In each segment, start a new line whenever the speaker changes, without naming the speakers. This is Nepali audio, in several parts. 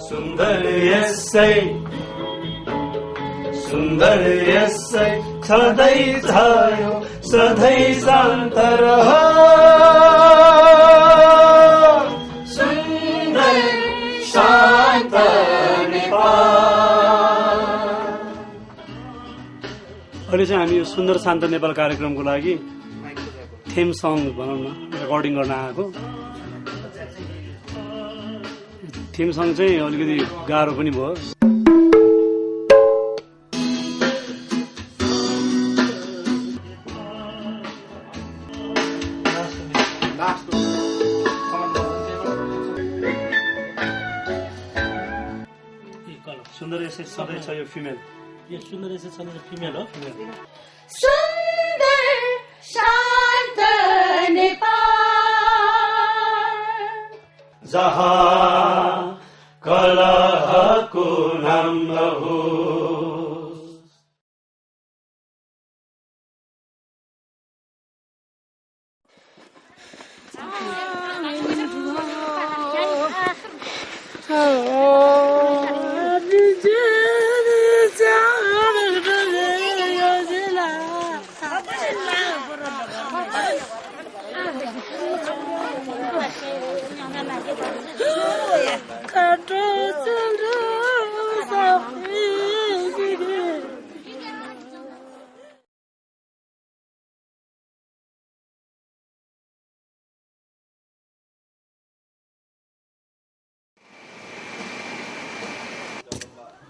सुन्दर यसै छँदै थियो सधैँ शान्त रह सुन्दर शान्त अहिले चाहिँ हामी यो सुन्दर शान्त नेपाल कार्यक्रमको लागि थीम सङ भनौँ न रेकर्डिङ गर्न आएको। थीम सङ चाहिँ अलिकति गाह्रो पनि भयो। सुन्दर यसै सधैँ छ यो फिमेल। यो सुन्दर यसै छ फिमेल हो।
सुन्दर शान्त नेपाल
जहाँ कलहको नाम नहोस्।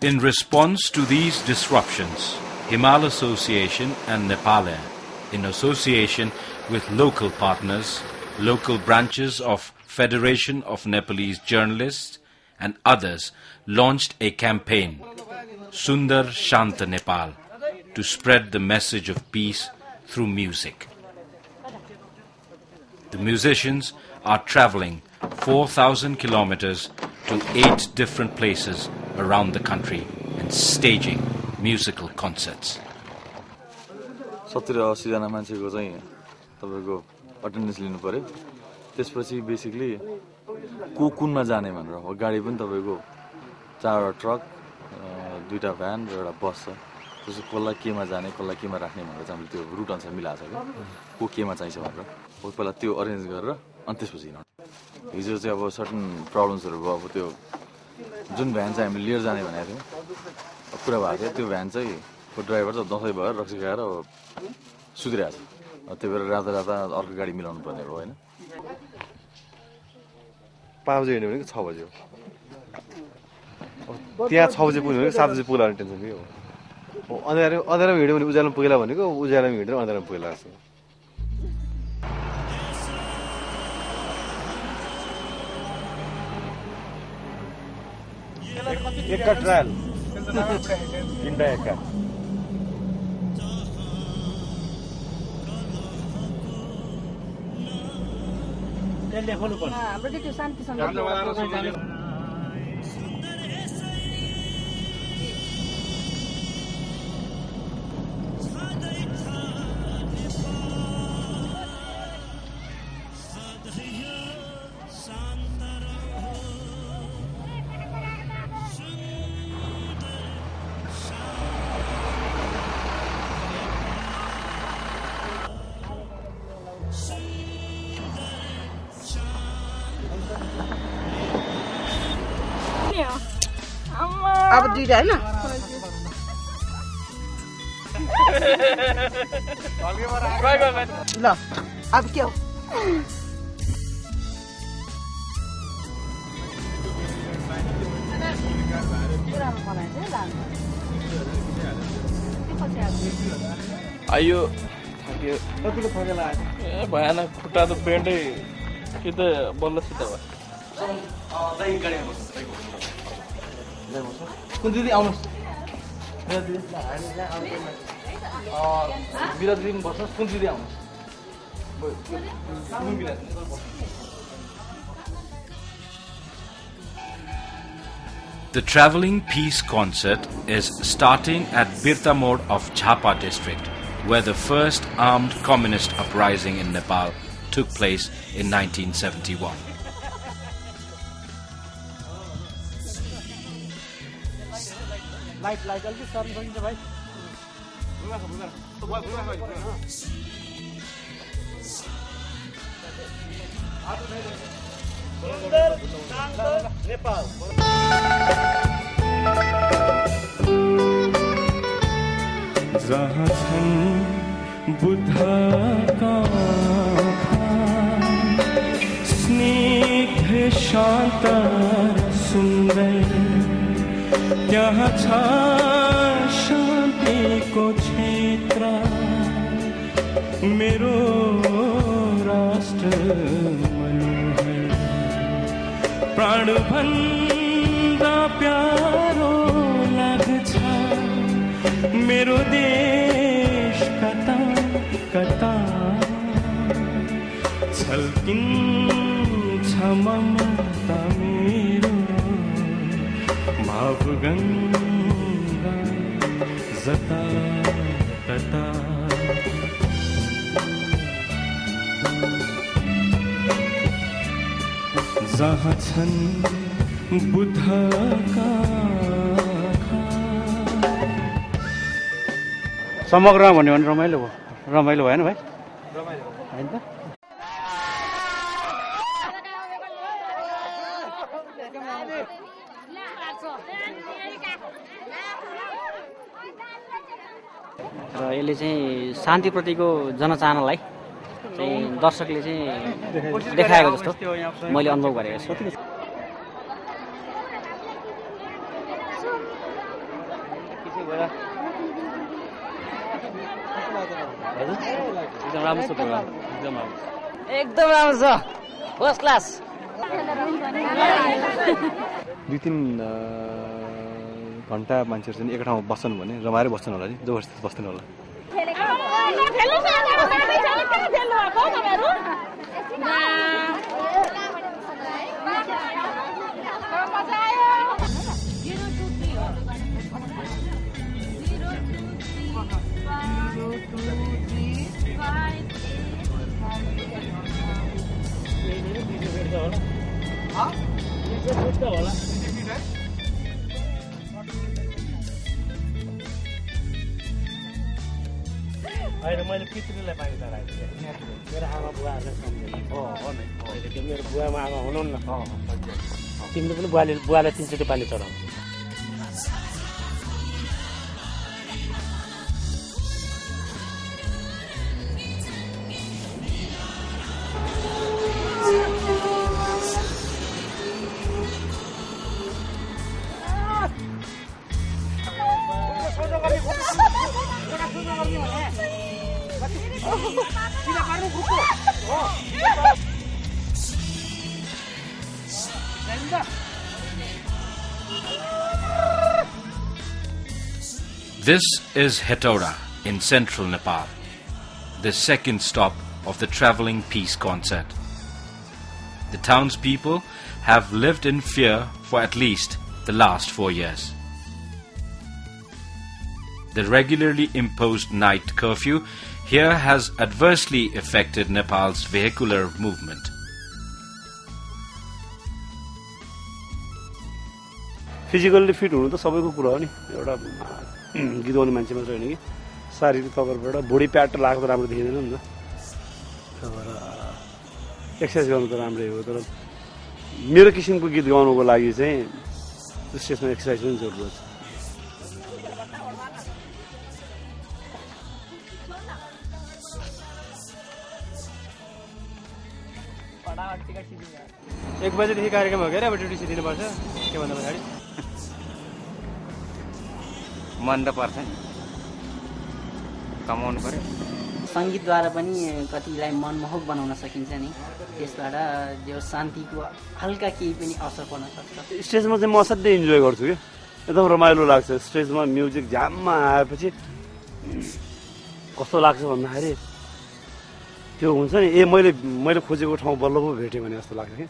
In response to these disruptions, Himal Association and Nepal Air, in association with local partners, local branches of Federation of Nepalese Journalists and others, launched a campaign, Sundar Shanta Nepal, to spread the message of peace through music. The musicians are traveling 4,000 kilometers to 8 different places around the country and staging musical concerts.
70-80 जना मान्छेको चाहिँ तपाईको अटेन्डेन्स लिनु पर्यो। त्यसपछि बेसिकली को कुनमा जाने भनेर हो। गाडी पनि तपाईको 4 ट्रक, 2टा भ्यान र एउटा बस छ। त्यसो कसलाई केमा जाने, कसलाई केमा राख्ने भनेर चाहिँ हामीले त्यो रुट अनुसार मिलाएको छ के को केमा चाहिन्छ भनेर। हो पहिला त्यो अरेन्ज गरेर अनि त्यसपछि हिँड्नु। हिजो चाहिँ अब सर्टन प्रब्लम्सहरु भयो। अब त्यो जुन भ्यान चाहिँ हामीले लिएर जाने भनेको थियौं कुरा भएको थियो। त्यो भ्यान चाहिँ को ड्राइभर चाहिँ दसैँ भएर रक्सी खाएर सुतिरहेछ। त्यही भएर राता अर्को गाडी मिलाउनु पर्ने हो हैन।
5 बजे हिँड्यो भने 6 बजे हो। त्यहाँ 6 बजे पुग्यो भने 7 बजे पुग्ला भने टेन्सन के हो। अँध्यारोमा हिँड्यो भने उज्यालोमा पुग्ला भनेको उज्यालोमा हिँडेर अँध्यारोमा पुग्ला जस्तो। एका ट्रायल तिनटा एका
हाम्रो त्यो शान्ति अब दुईटा हैन ल अब के हो
आयो थाक्यो कतिको थकेला ए भएन खुट्टा त पेन्टै कि त बल्ल सिधा भयो
कुन दिदी आउनुस् बिरा दिदी बस्नुस् कुन दिदी आउनुस्
The traveling peace concert is starting at Birta Mode of Jhapa district, where the first armed communist uprising in Nepal took place in 1971.
Light अलिकति सर्न सकिन्छ भाइ नेपाल
जहाँ छन् बुद्धका स्निग्ध शान्त सुन्दर त्यहाँ छ शान्तिको क्षेत्र मेरो राष्ट्र मनोहर प्राणभन्दा प्यारो लाग्छ मेरो देश कता कता छल्किन्छ ममता मेरो भावगङ्गा जता तता जहाँ छन् बुद्धका
समग्रमा भन्यो भने रमाइलो भएन भाइ होइन त
र यसले चाहिँ शान्तिप्रतिको जनचाहनालाई चाहिँ दर्शकले चाहिँ देखाएको जस्तो मैले अनुभव गरेको छु एकदम राम्रो छ फर्स्ट क्लास
2-3 घन्टा मान्छेहरू चाहिँ एक ठाउँमा बस्छन् भने रमाएर बस्छन् होला नि जबरजस्ती बस्दैन होला
होइन मैले पितृलाई पानी चढाएको थिएँ मेरो आमा बुवाहरूलाई सम्झेँ मेरो बुवामा आमा हुनुहुन्न तिमीले पनि बुवालाई 3 चोटि पानी चढाउ
This is Hetauda in central Nepal, the second stop of the travelling peace concert. The townspeople have lived in fear for at least the last 4 years. The regularly imposed night curfew here has adversely affected Nepal's vehicular movement.
Physically fit हुनु त सबैको कुरा हो नि एउटा गीत गाउने मान्छे मात्र होइन कि शारीरिक तवरबाट बडी प्याट लाग्दा राम्रो देखिँदैन नि त एक्सर्साइज गर्नु त राम्रै हो तर मेरो किसिमको गीत गाउनुको लागि चाहिँ स्टेजमा एक्सर्साइज पनि जरुरत छ
एक बजेदेखि कार्यक्रम हो के अब ड्युटी दिनुपर्छ के भन्दा पछाडि
मन त पर्छ नि कमाउनु पर्यो सङ्गीतद्वारा पनि कतिलाई मनमोहक बनाउन सकिन्छ नि त्यसबाट जो शान्तिको हल्का केही पनि असर पर्न सक्छ
स्टेजमा चाहिँ म असाध्यै इन्जोय गर्छु कि एकदम रमाइलो लाग्छ स्टेजमा म्युजिक जाममा आएपछि कस्तो लाग्छ भन्दाखेरि त्यो हुन्छ नि मैले खोजेको ठाउँ बल्ल पो भेटेँ भने जस्तो लाग्छ कि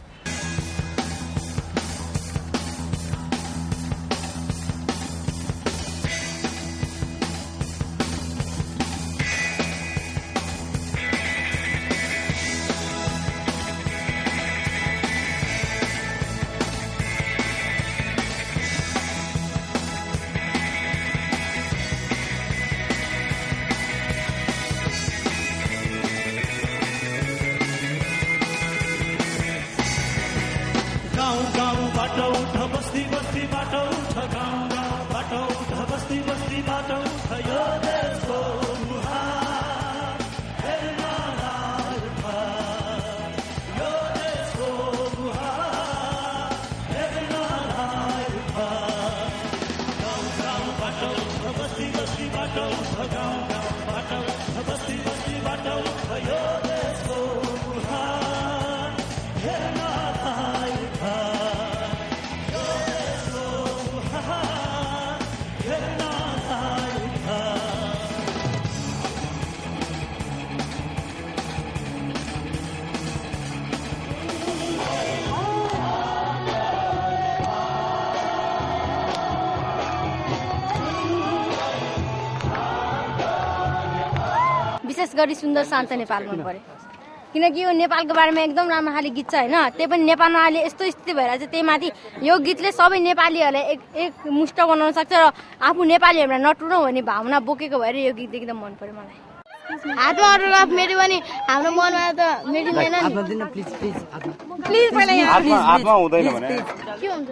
विशेष गरी सुन्दर शान्त नेपाल मन पर्यो किनकि यो नेपालको बारेमा एकदम राम्रो खाले गीत छ होइन त्यही पनि नेपालमा अहिले यस्तो स्थिति भएर चाहिँ त्यही माथि यो गीतले सबै नेपालीहरूलाई एक मुष्ट बनाउन सक्छ र आफू नेपालीहरूलाई नटुरौँ भन्ने भावना बोकेको भएर यो गीत एकदम मन पर्यो मलाई हातमा अटोग्राफ मेरो पनि हाम्रो मनमा त मेटिँदैन नि प्लिज पहिला
हातमा हुँदैन भने
के हुन्छ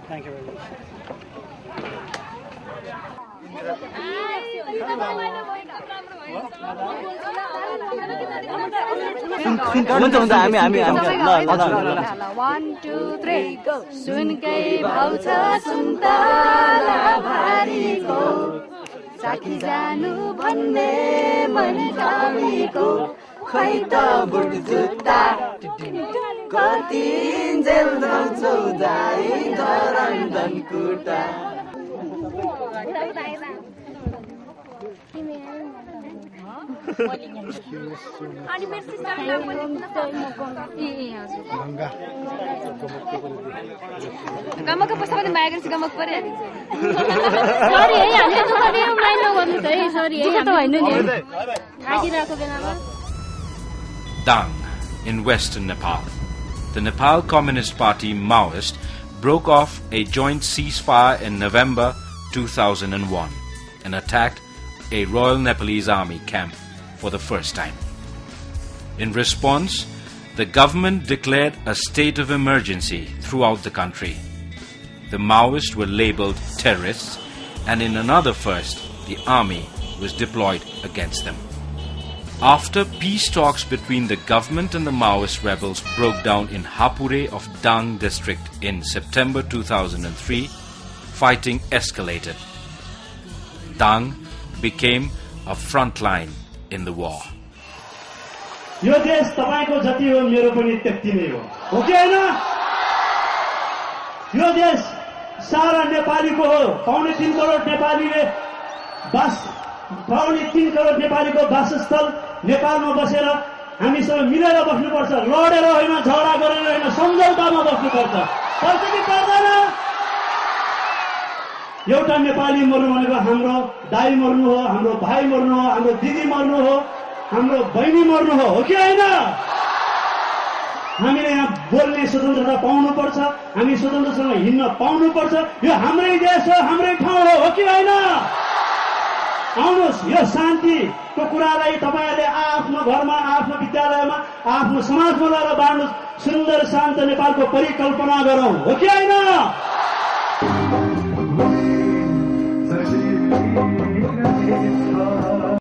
Thank you very much.
हुन्छ हामी
1 2 3 गो सुनकै भाउ छ सुन्तला भारीको साकी जानु भन्ने मन कामीको खै त बुट जुत्ता कति जेल जाउँछौ जाई धरन धनकुटा
अनि मेरो सिस्टरलाई पनि गमकको पैसा पनि मागेर चाहिँ गमक पर्यो सरी है हामीले दुःख दियौ लाइन नगर्नु है सरी है त हैन नि आइदिरहेको बेलामा
Dang in western Nepal. The Nepal Communist Party Maoist broke off a joint ceasefire in November 2001 and attacked a Royal Nepalese Army camp for the first time. In response, the government declared a state of emergency throughout the country. The Maoists were labeled terrorists, and in another first, the army was deployed against them. After peace talks between the government and the Maoist rebels broke down in Hapure of Dang district in September 2003, fighting escalated. Dang became a front line in the war.
यो देश तपाईको जति हो मेरो पनि त्यति नै हो कि हैन यो देश सारा नेपालीको हो 3.5 करोड नेपालीले बस 3.5 करोड नेपालीको वासस्थल नेपालमा बसेर हामी सबै मिलेर बस्नुपर्छ लडेर हैन झगडा गरेर हैन सम्झौतामा बस्नुपर्छ पर्छ कि पर्दैन एउटा नेपाली मर्नु भनेको हाम्रो दाइ मर्नु हो हाम्रो भाइ मर्नु हो हाम्रो दिदी मर्नु हो हाम्रो बहिनी मर्नु हो कि हैन हामीले यहाँ बोल्ने स्वतन्त्रता पाउनु पर्छ हामी स्वतन्त्रसँग हिँड्न पाउनु पर्छ यो हाम्रै देश हो हाम्रै ठाउँ हो कि हैन आउनुस् यो शान्तिको कुरालाई तपाईहरुले आफ्नो घरमा आफ्नो विद्यालयमा आफ्नो समाजमा लगेर बाँड्नुस् सुन्दर शान्त नेपालको परिकल्पना गरौँ हो कि हैन